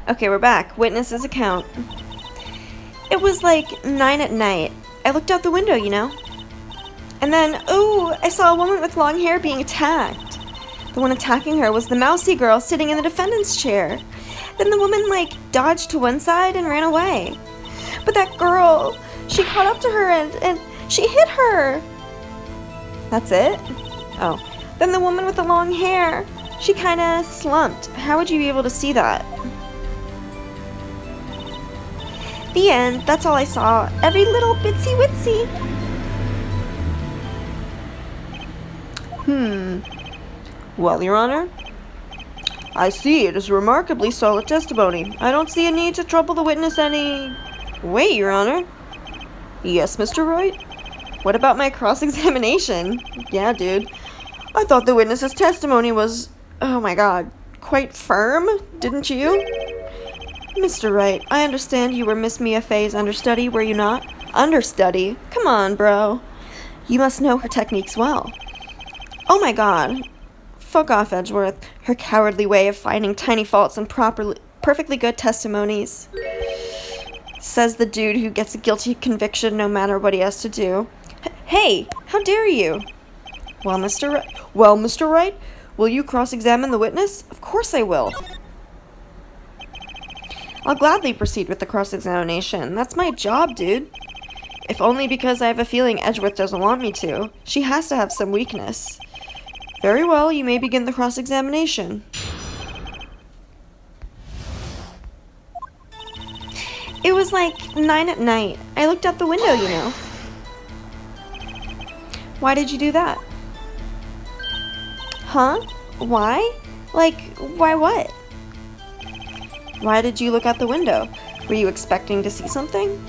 Okay, we're back. Witness's account. It was like 9 at night. I looked out the window, you know. And then, ooh, I saw a woman with long hair being attacked. The one attacking her was the mousy girl sitting in the defendant's chair. Then the woman, dodged to one side and ran away. But that girl, she caught up to her and she hit her. That's it? Oh. Then the woman with the long hair, she kinda slumped. How would you be able to see that? The end. That's all I saw. Every little bitsy witsy. Well, Your Honor, I see it is remarkably solid testimony. I don't see a need to trouble the witness any... Wait, Your Honor. Yes, Mr. Wright? What about my cross-examination? Yeah, dude. I thought the witness's testimony was, oh my god, quite firm, didn't you? Mr. Wright, I understand you were Miss Mia Fey's understudy, were you not? Understudy? Come on, bro. You must know her techniques well. Oh my god. Fuck off, Edgeworth. Her cowardly way of finding tiny faults in perfectly good testimonies. Says the dude who gets a guilty conviction no matter what he has to do. Hey, how dare you? Well, Mr. Wright, will you cross-examine the witness? Of course I will. I'll gladly proceed with the cross-examination. That's my job, dude. If only because I have a feeling Edgeworth doesn't want me to. She has to have some weakness. Very well, you may begin the cross-examination. It was like 9 at night. I looked out the window, you know. Why did you do that? Huh? Why? Why what? Why did you look out the window? Were you expecting to see something?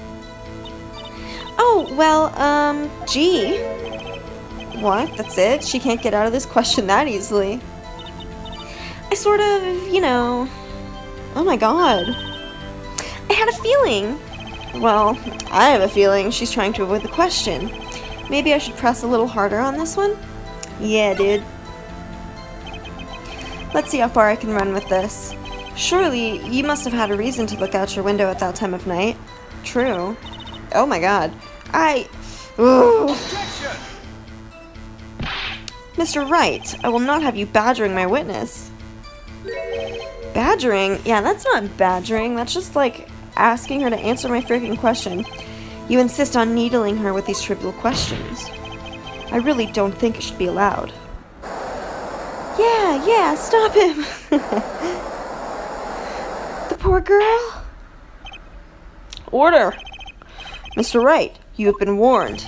Oh, well, gee. What? That's it? She can't get out of this question that easily. I sort of, Oh my god. I had a feeling. Well, I have a feeling she's trying to avoid the question. Maybe I should press a little harder on this one? Yeah, dude. Let's see how far I can run with this. Surely, you must have had a reason to look out your window at that time of night. True. Oh my god. Ooh. Mr. Wright, I will not have you badgering my witness. Badgering? Yeah, that's not badgering. That's just asking her to answer my freaking question. You insist on needling her with these trivial questions. I really don't think it should be allowed. Yeah, stop him. The poor girl. Order! Mr. Wright, you have been warned.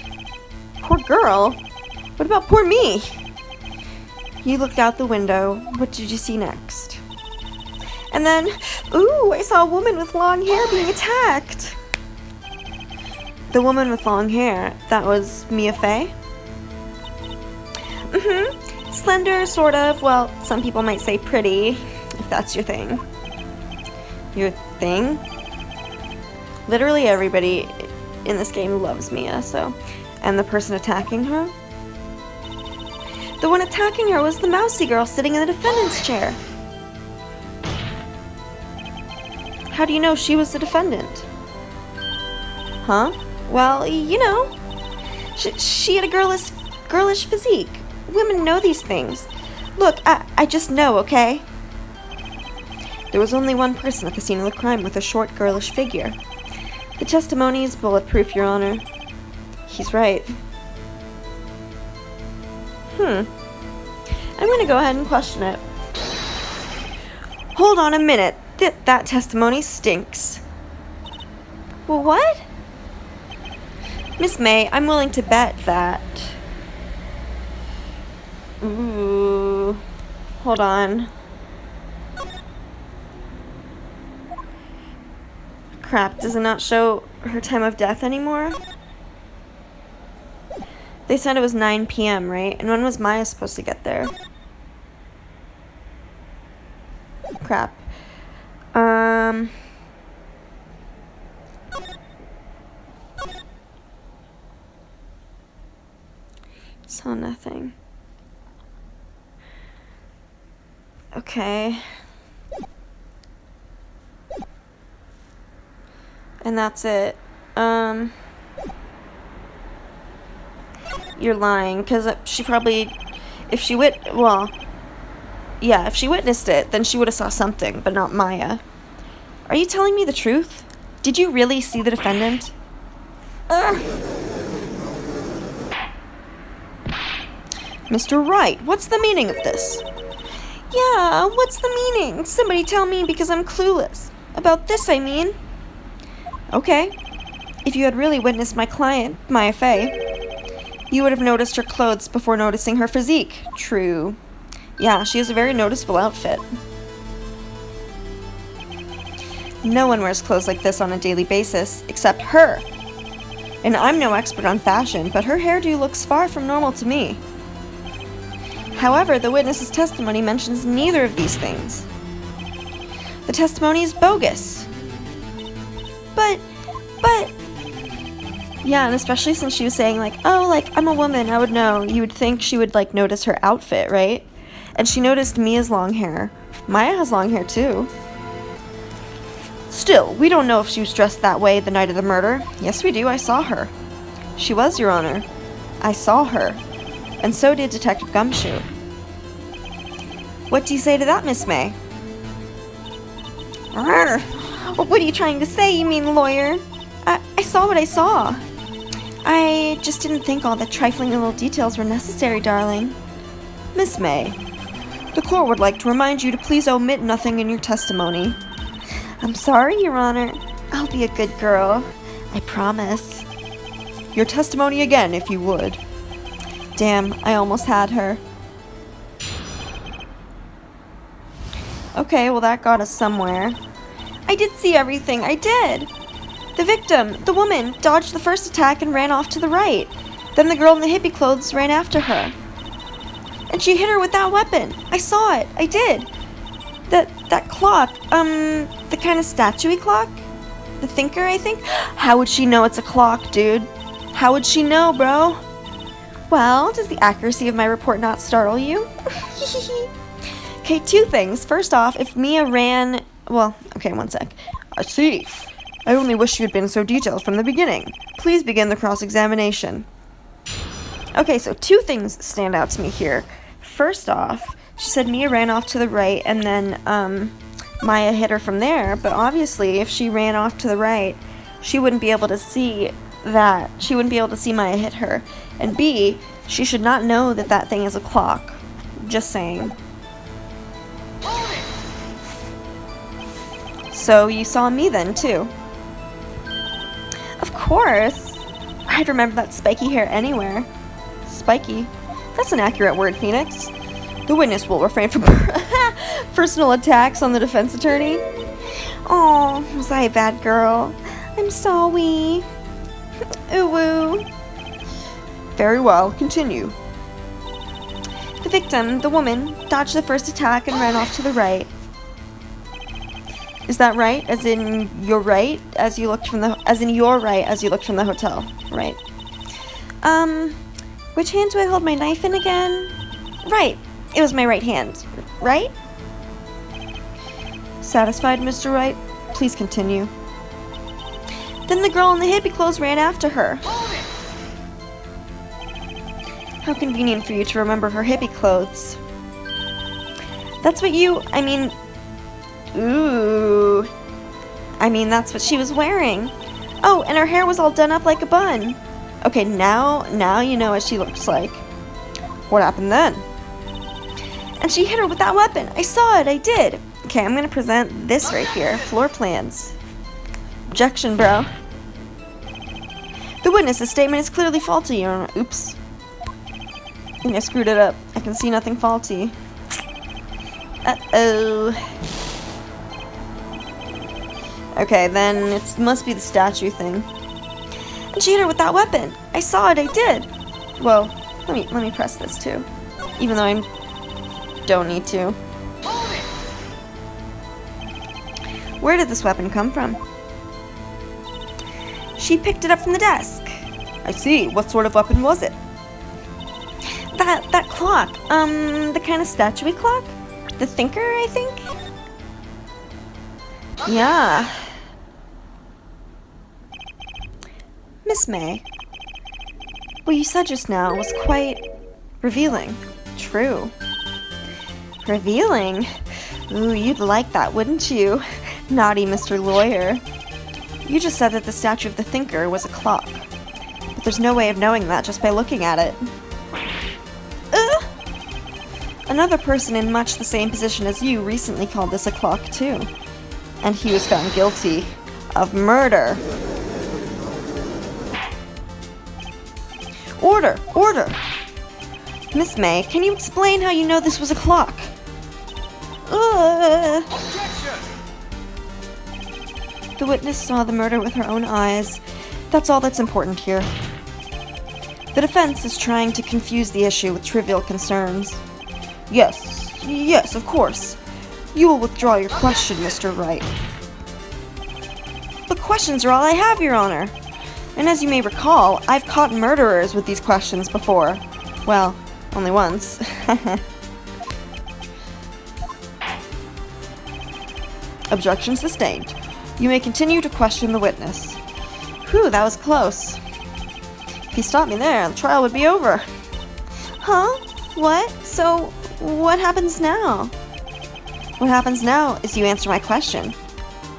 Poor girl? What about poor me? You looked out the window. What did you see next? And then, ooh, I saw a woman with long hair being attacked. The woman with long hair, that was Mia Fey? Slender, sort of. Well, some people might say pretty, if that's your thing. Your thing? Literally everybody in this game loves Mia, so... And the person attacking her? The one attacking her was the mousy girl sitting in the defendant's chair. How do you know she was the defendant? Huh? Well, she had a girlish physique. Women know these things. Look, I just know, okay? There was only one person at the scene of the crime with a short, girlish figure. The testimony is bulletproof, Your Honor. He's right. I'm gonna go ahead and question it. Hold on a minute. That testimony stinks. Well, what? Miss May, I'm willing to bet that... Ooh. Hold on. Crap, does it not show her time of death anymore? They said it was 9 p.m., right? And when was Maya supposed to get there? Crap. Saw nothing. Okay. And that's it. You're lying, because she probably, if she witnessed it, then she would have saw something, but not Maya. Are you telling me the truth? Did you really see the defendant? Mr. Wright, what's the meaning of this? Yeah, what's the meaning? Somebody tell me, because I'm clueless. About this, I mean. Okay. If you had really witnessed my client, Maya Fey, you would have noticed her clothes before noticing her physique. True. Yeah, she has a very noticeable outfit. No one wears clothes like this on a daily basis, except her. And I'm no expert on fashion, but her hairdo looks far from normal to me. However, the witness's testimony mentions neither of these things. The testimony is bogus. But... Yeah, and especially since she was saying, like, oh, like, I'm a woman, I would know. You would think she would, like, notice her outfit, right? And she noticed Mia's long hair. Maya has long hair, too. Still, we don't know if she was dressed that way the night of the murder. Yes, we do. I saw her. She was, Your Honor. I saw her. And so did Detective Gumshoe. What do you say to that, Miss May? What are you trying to say, you mean lawyer? I saw what I saw. I just didn't think all the trifling little details were necessary, darling. Miss May, the court would like to remind you to please omit nothing in your testimony. I'm sorry, Your Honor. I'll be a good girl. I promise. Your testimony again, if you would. Damn, I almost had her. Okay, well that got us somewhere. I did see everything, I did! The victim, the woman, dodged the first attack and ran off to the right. Then the girl in the hippie clothes ran after her. And she hit her with that weapon. I saw it, I did. That clock, the kind of statue-y clock? The thinker, I think? How would she know it's a clock, dude? How would she know, bro? Well, does the accuracy of my report not startle you? Okay, two things. First off, if Mia ran... Well, okay, one sec. I see. I only wish you had been so detailed from the beginning. Please begin the cross-examination. Okay, so two things stand out to me here. First off, she said Mia ran off to the right and then Maya hit her from there, but obviously if she ran off to the right, she wouldn't be able to see that. She wouldn't be able to see Maya hit her. And B, she should not know that that thing is a clock. Just saying. So you saw me then, too? Of course. I'd remember that spiky hair anywhere. Spiky? That's an accurate word, Phoenix. The witness will refrain from personal attacks on the defense attorney. Oh, was I a bad girl? I'm sorry. Ooh. Very well, continue. The victim, the woman, dodged the first attack and ran off to the right. Is that right? As in your right as you looked from the hotel, right? Which hand do I hold my knife in again? Right. It was my right hand, right? Satisfied, Mr. Wright? Please continue. Then the girl in the hippie clothes ran after her. How convenient for you to remember her hippie clothes. That's what Ooh. I mean, that's what she was wearing. Oh, and her hair was all done up like a bun. Okay, now you know what she looks like. What happened then? And she hit her with that weapon. I saw it, I did. Okay, I'm gonna present this right here. Floor plans. Objection, bro. The witness's statement is clearly faulty, Your Honor. Oops. I think I screwed it up. I can see nothing faulty. Uh-oh. Okay, then it must be the statue thing. And she hit her with that weapon. I saw it, I did. Well, let me press this too. Even though I don't need to. Where did this weapon come from? She picked it up from the desk. I see. What sort of weapon was it? That clock. The kind of statue-y clock? The thinker, I think? Yeah. Miss May, what you said just now was quite revealing. True. Revealing? Ooh, you'd like that, wouldn't you? Naughty Mr. Lawyer. You just said that the statue of the thinker was a clock. But there's no way of knowing that just by looking at it. Another person in much the same position as you recently called this a clock, too. And he was found guilty of murder. Order! Order! Miss May, can you explain how you know this was a clock? The witness saw the murder with her own eyes. That's all that's important here. The defense is trying to confuse the issue with trivial concerns. Yes, of course. You will withdraw your question, Mr. Wright. But questions are all I have, Your Honor. And as you may recall, I've caught murderers with these questions before. Well, only once. Objection sustained. You may continue to question the witness. Whew, that was close. If he stopped me there, the trial would be over. Huh? What? So, what happens now? What happens now is you answer my question.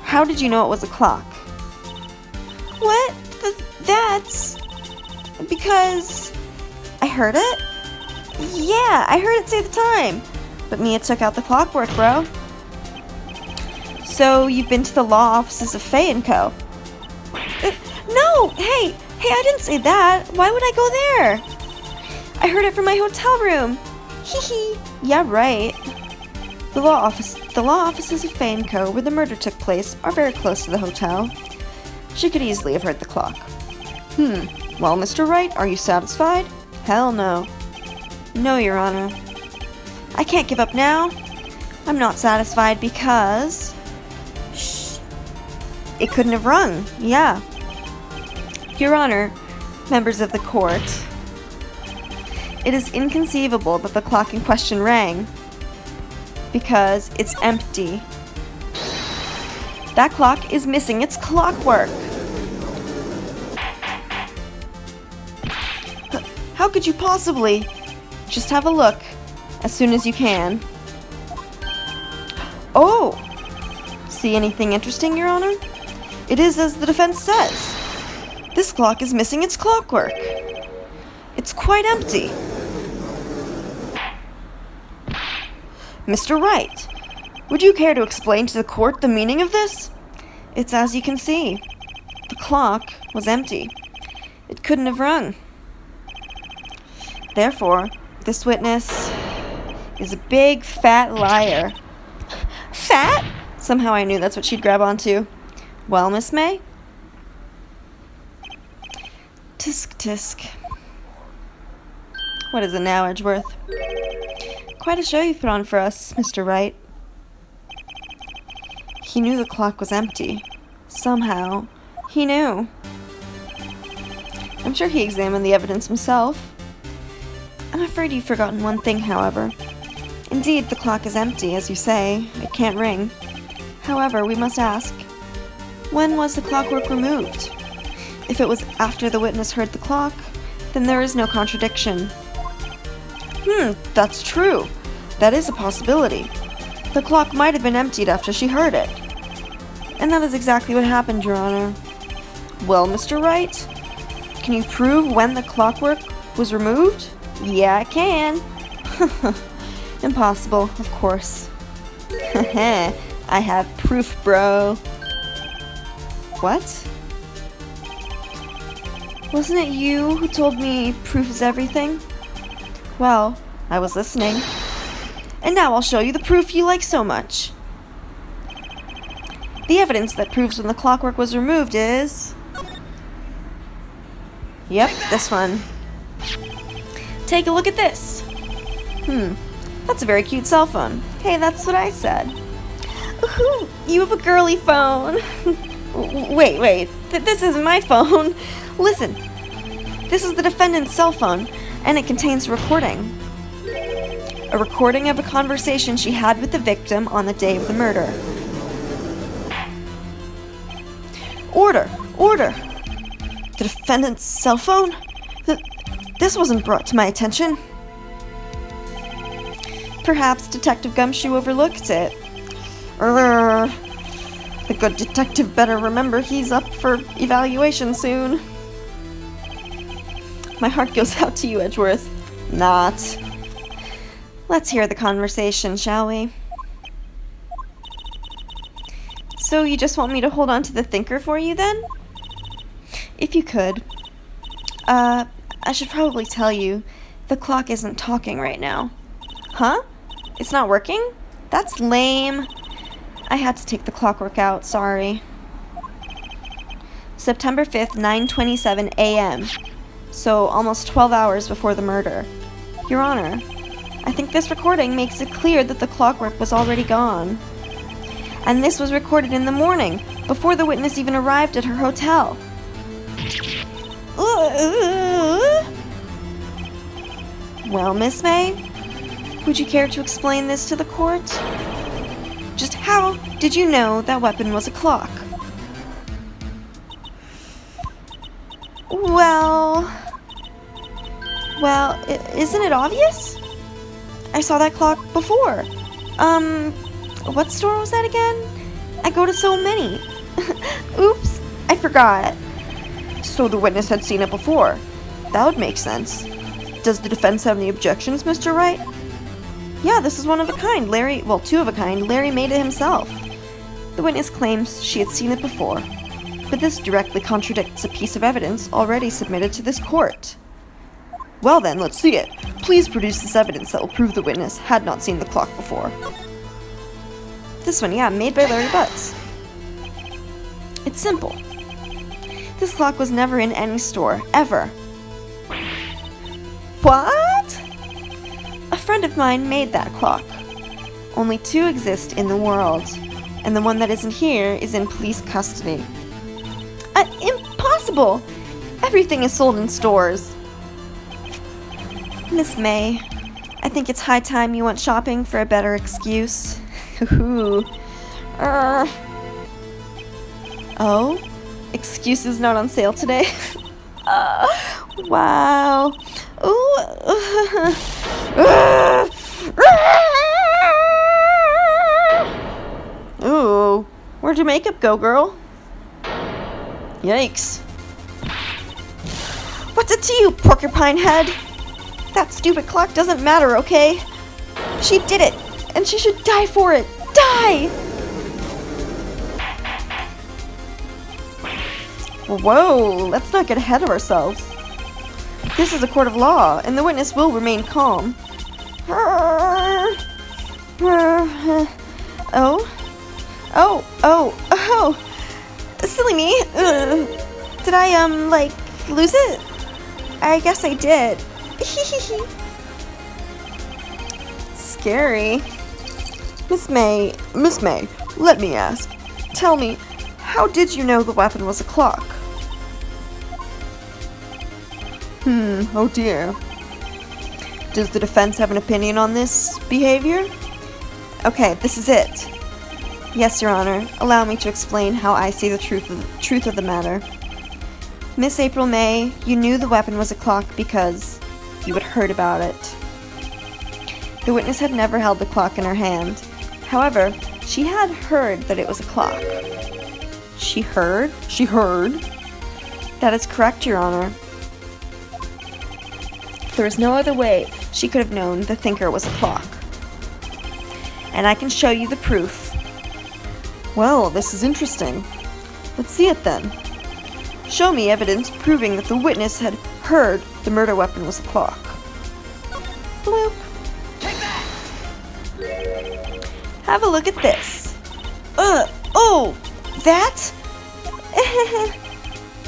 How did you know it was a clock? What? That's... because... I heard it? Yeah, I heard it say the time. But Mia took out the clockwork, bro. So, you've been to the law offices of Faye & Co. No! Hey, I didn't say that. Why would I go there? I heard it from my hotel room. Hee hee. Yeah, right. The law offices of Faye & Co., where the murder took place, are very close to the hotel. She could easily have heard the clock. Well, Mr. Wright, are you satisfied? Hell no. No, Your Honor. I can't give up now. I'm not satisfied because... it couldn't have rung. Yeah. Your Honor, members of the court, it is inconceivable that the clock in question rang because it's empty. That clock is missing its clockwork. How could you possibly? Just have a look as soon as you can. Oh! See anything interesting, Your Honor? It is as the defense says. This clock is missing its clockwork. It's quite empty. Mr. Wright, would you care to explain to the court the meaning of this? It's as you can see. The clock was empty. It couldn't have rung. Therefore, this witness is a big, fat liar. Fat? Somehow I knew that's what she'd grab onto. Well, Miss May? Tisk, tisk. What is it now, Edgeworth? Quite a show you put on for us, Mr. Wright. He knew the clock was empty. Somehow, he knew. I'm sure he examined the evidence himself. I'm afraid you've forgotten one thing, however. Indeed, the clock is empty, as you say. It can't ring. However, we must ask, when was the clockwork removed? If it was after the witness heard the clock, then there is no contradiction. That's true. That is a possibility. The clock might have been emptied after she heard it. And that is exactly what happened, Your Honor. Well, Mr. Wright, can you prove when the clockwork was removed? Yeah, I can. Impossible, of course. I have proof, bro. What? Wasn't it you who told me proof is everything? Well, I was listening. And now I'll show you the proof you like so much. The evidence that proves when the clockwork was removed is... Yep, this one. Take a look at this. That's a very cute cell phone. Hey, that's what I said. Ooh, you have a girly phone. Wait. This isn't my phone. Listen. This is the defendant's cell phone, and it contains a recording. A recording of a conversation she had with the victim on the day of the murder. Order! The defendant's cell phone? This wasn't brought to my attention. Perhaps Detective Gumshoe overlooked it. The good detective better remember he's up for evaluation soon. My heart goes out to you, Edgeworth. Not. Let's hear the conversation, shall we? So you just want me to hold on to the thinker for you, then? If you could. I should probably tell you, the clock isn't talking right now. Huh? It's not working? That's lame. I had to take the clockwork out, sorry. September 5th, 9:27 a.m. So almost 12 hours before the murder. Your Honor, I think this recording makes it clear that the clockwork was already gone. And this was recorded in the morning, before the witness even arrived at her hotel. Well, Miss May, would you care to explain this to the court? Just how did you know that weapon was a clock? Well, isn't it obvious? I saw that clock before. What store was that again? I go to so many. Oops, I forgot. So the witness had seen it before. That would make sense. Does the defense have any objections, Mr. Wright? Yeah, this is one of a kind. Two of a kind. Larry made it himself. The witness claims she had seen it before, but this directly contradicts a piece of evidence already submitted to this court. Well then, let's see it. Please produce this evidence that will prove the witness had not seen the clock before. This one, yeah, made by Larry Butts. It's simple. This clock was never in any store, ever. What? A friend of mine made that clock. Only 2 exist in the world, and the one that isn't here is in police custody. Impossible! Everything is sold in stores. Miss May, I think it's high time you went shopping for a better excuse. Oh? Excuses not on sale today? Wow. Ooh, where'd your makeup go, girl? Yikes. What's it to you, porcupine head? That stupid clock doesn't matter, okay? She did it, and she should die for it. Die! Whoa, let's not get ahead of ourselves. This is a court of law, and the witness will remain calm. Oh. Silly me. Did I, lose it? I guess I did. Scary. Miss May, let me ask. Tell me, how did you know the weapon was a clock? Oh dear. Does the defense have an opinion on this behavior? Okay, this is it. Yes, Your Honor. Allow me to explain how I see the truth of the matter. Miss April May, you knew the weapon was a clock because you had heard about it. The witness had never held the clock in her hand. However, she had heard that it was a clock. She heard? She heard? That is correct, Your Honor. There is no other way she could have known the thinker was a clock. And I can show you the proof. Well, this is interesting. Let's see it then. Show me evidence proving that the witness had heard the murder weapon was a clock. Bloop. Have a look at this. Oh, that?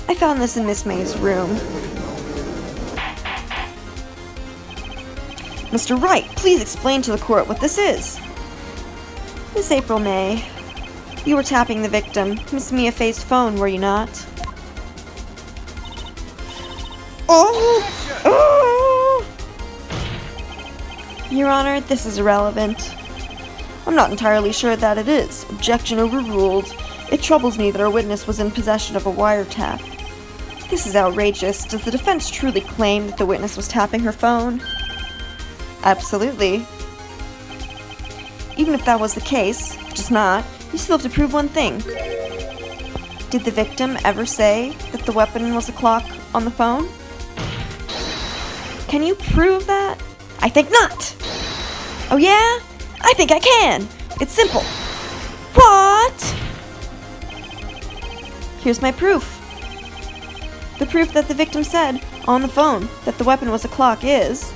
I found this in Miss May's room. Mr. Wright, please explain to the court what this is. Miss April May, you were tapping the victim, Miss Mia Fay's phone, were you not? Your Honor, this is irrelevant. I'm not entirely sure that it is. Objection overruled. It troubles me that our witness was in possession of a wiretap. This is outrageous. Does the defense truly claim that the witness was tapping her phone? Absolutely. Even if that was the case, which is not, you still have to prove one thing. Did the victim ever say that the weapon was a clock on the phone? Can you prove that? I think not! Oh yeah? I think I can! It's simple. What? Here's my proof. The proof that the victim said on the phone that the weapon was a clock is...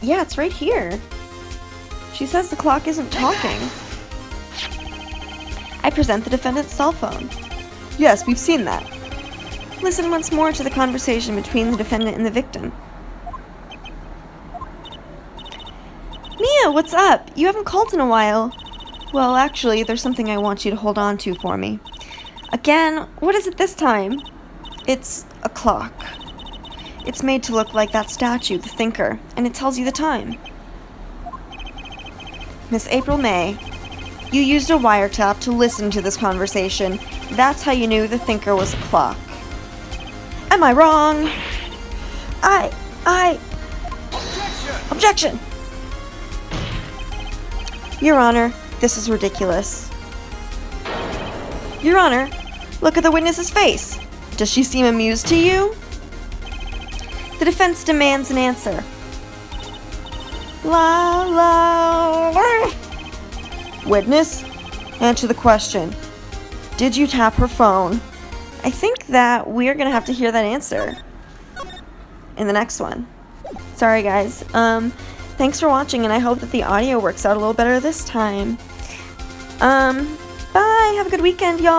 Yeah, it's right here. She says the clock isn't talking. I present the defendant's cell phone. Yes, we've seen that. Listen once more to the conversation between the defendant and the victim. Mia, what's up? You haven't called in a while. Well, actually, there's something I want you to hold on to for me. Again, what is it this time? It's a clock. It's made to look like that statue, the thinker, and it tells you the time. Miss April May, you used a wiretap to listen to this conversation. That's how you knew the thinker was a clock. Am I wrong? Objection! Your Honor, this is ridiculous. Your Honor, look at the witness's face. Does she seem amused to you? The defense demands an answer. La la. Witness, answer the question. Did you tap her phone? I think that we're gonna have to hear that answer in the next one. Sorry guys. Thanks for watching, and I hope that the audio works out a little better this time. Bye. Have a good weekend, y'all.